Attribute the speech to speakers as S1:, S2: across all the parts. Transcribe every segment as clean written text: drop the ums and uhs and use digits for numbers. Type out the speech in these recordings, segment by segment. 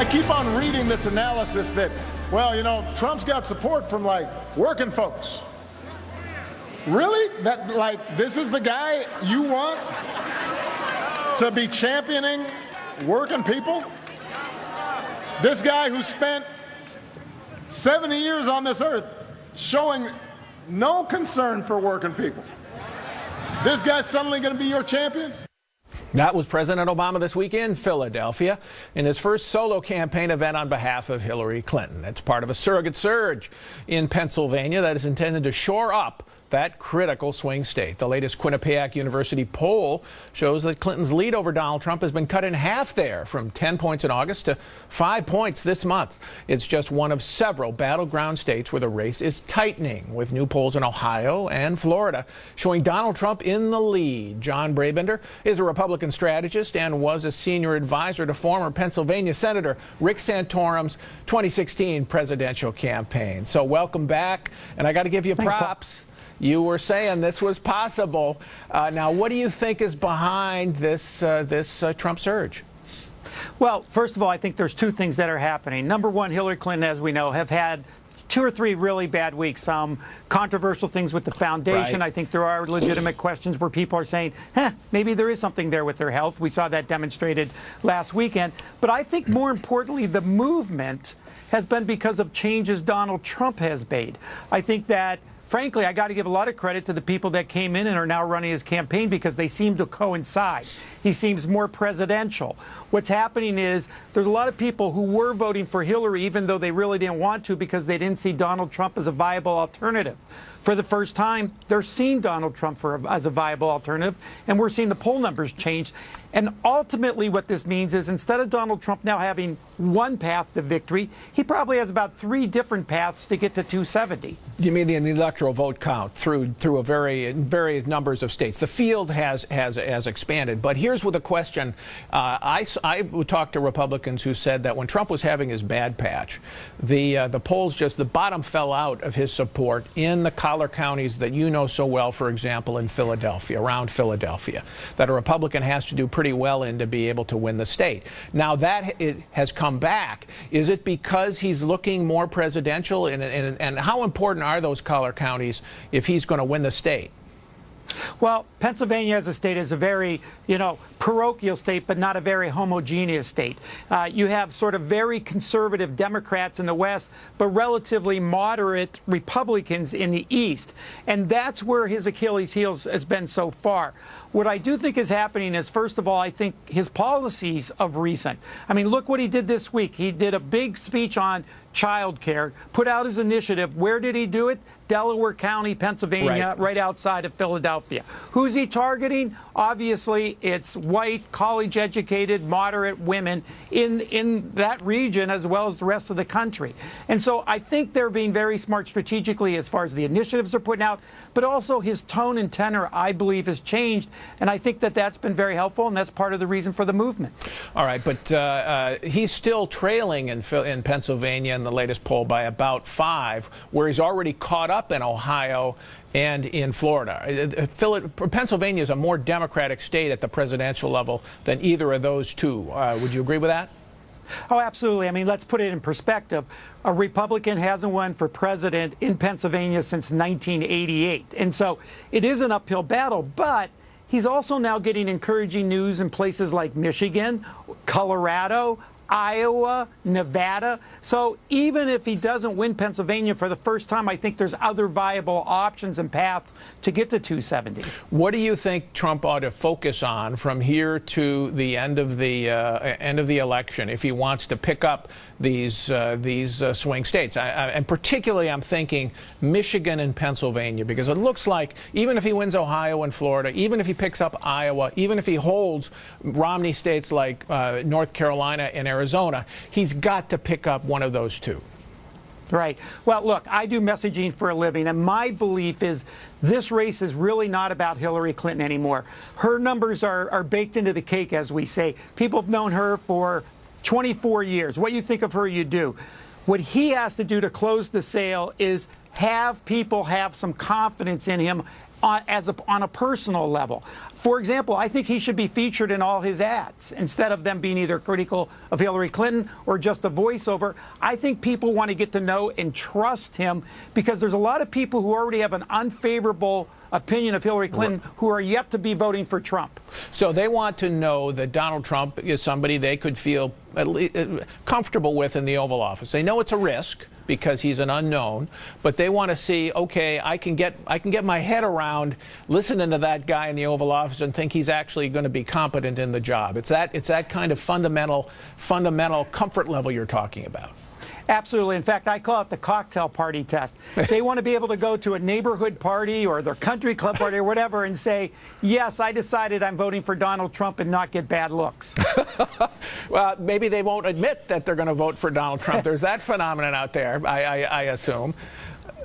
S1: I keep on reading this analysis that, well, you know, Trump's got support from, like, working folks. Really? That, like, this is the guy you want to be championing working people? This guy who spent 70 years on this earth showing no concern for working people. This guy's suddenly going to be your champion?
S2: That was President Obama this week in Philadelphia in his first solo campaign event on behalf of Hillary Clinton. It's part of a surrogate surge in Pennsylvania that is intended to shore up that critical swing state. The latest Quinnipiac University poll shows that Clinton's lead over Donald Trump has been cut in half there, from 10 points in August to 5 points this month. It's just one of several battleground states where the race is tightening, with new polls in Ohio and Florida showing Donald Trump in the lead. John Brabender is a Republican strategist and was a senior advisor to former Pennsylvania Senator Rick Santorum's 2016 presidential campaign. So welcome back, and I got to give you props. You were saying this was possible. Now, what do you think is behind this Trump surge?
S3: Well, first of all, I think there's two things that are happening. Number one, Hillary Clinton, as we know, have had 2 or 3 really bad weeks. Some controversial things with the foundation.
S2: Right.
S3: I think there are legitimate questions where people are saying, maybe there is something there with their health. We saw that demonstrated last weekend. But I think more importantly, the movement has been because of changes Donald Trump has made. I think that, frankly, I got to give a lot of credit to the people that came in and are now running his campaign, because they seem to coincide. He seems more presidential. What's happening is there's a lot of people who were voting for Hillary even though they really didn't want to, because they didn't see Donald Trump as a viable alternative. For the first time, they're seeing Donald Trump as a viable alternative, and we're seeing the poll numbers change. And ultimately what this means is, instead of Donald Trump now having one path to victory, he probably has about 3 different paths to get to 270.
S2: You mean the electoral vote count through a various numbers of states? The field has expanded. But here's with a question. I talked to Republicans who said that when Trump was having his bad patch, the polls the bottom fell out of his support in the collar counties that you know so well, for example, in Philadelphia, around Philadelphia, that a Republican has to do pretty well in to be able to win the state. Now that has come back. Is it because he's looking more presidential? And how important are those collar counties if he's going to win the state?
S3: Well, Pennsylvania as a state is a very, parochial state, but not a very homogeneous state. You have sort of very conservative Democrats in the West, but relatively moderate Republicans in the East. And that's where his Achilles heel has been so far. What I do think is happening is, first of all, I think his policies of recent. I mean, look what he did this week. He did a big speech on child care, put out his initiative. Where did he do it? Delaware County, Pennsylvania, right outside of Philadelphia. Who's he targeting? Obviously, it's white, college-educated, moderate women in that region as well as the rest of the country. And so I think they're being very smart strategically as far as the initiatives they're putting out, but also his tone and tenor, I believe, has changed. And I think that that's been very helpful, and that's part of the reason for the movement. All
S2: right, but he's still trailing in Pennsylvania in the latest poll by about 5, where he's already caught up in Ohio and in Florida. Pennsylvania is a more Democratic state at the presidential level than either of those two. Would you agree with that?
S3: Oh, absolutely. I mean, let's put it in perspective. A Republican hasn't won for president in Pennsylvania since 1988. And so it is an uphill battle, but he's also now getting encouraging news in places like Michigan, Colorado, Iowa, Nevada. So even if he doesn't win Pennsylvania for the first time, I think there's other viable options and paths to get to 270.
S2: What do you think Trump ought to focus on from here to the end of the election if he wants to pick up these swing states? And particularly, I'm thinking Michigan and Pennsylvania, because it looks like even if he wins Ohio and Florida, even if he picks up Iowa, even if he holds Romney states like North Carolina and Arizona, he's got to pick up one of those two.
S3: Right. Well, look, I do messaging for a living, and my belief is this race is really not about Hillary Clinton anymore. Her numbers are baked into the cake, as we say. People have known her for 24 years. What you think of her, you do. What he has to do to close the sale is have people have some confidence in him on a personal level. For example, I think he should be featured in all his ads instead of them being either critical of Hillary Clinton or just a voiceover. I think people want to get to know and trust him because there's a lot of people who already have an unfavorable opinion of Hillary Clinton who are yet to be voting for Trump.
S2: So they want to know that Donald Trump is somebody they could feel at least comfortable with in the Oval Office. They know it's a risk because he's an unknown, but they want to see, okay, I can get my head around listening to that guy in the Oval Office and think he's actually going to be competent in the job. It's that kind of fundamental comfort level you're talking about.
S3: Absolutely. In fact, I call it the cocktail party test. They want to be able to go to a neighborhood party or their country club party or whatever and say, yes, I decided I'm voting for Donald Trump and not get bad looks.
S2: Well, maybe they won't admit that they're going to vote for Donald Trump. There's that phenomenon out there, I assume.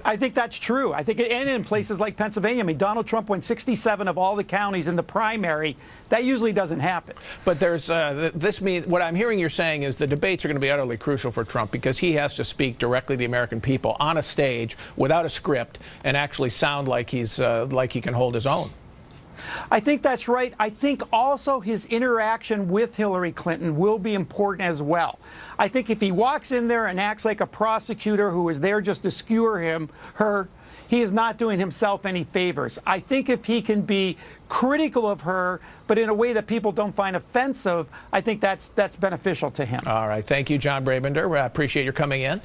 S3: I think that's true. I think, and in places like Pennsylvania, I mean, Donald Trump won 67 of all the counties in the primary. That usually doesn't happen.
S2: But there's this means what I'm hearing you're saying is the debates are going to be utterly crucial for Trump because he has to speak directly to the American people on a stage without a script and actually sound like he's like he can hold his own.
S3: I think that's right. I think also his interaction with Hillary Clinton will be important as well. I think if he walks in there and acts like a prosecutor who is there just to skewer her, he is not doing himself any favors. I think if he can be critical of her, but in a way that people don't find offensive, I think that's beneficial to him.
S2: All right. Thank you, John Brabender. I appreciate your coming in.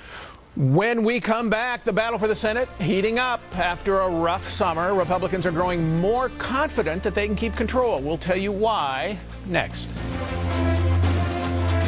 S2: When we come back, the battle for the Senate heating up. After a rough summer, Republicans are growing more confident that they can keep control. We'll tell you why next.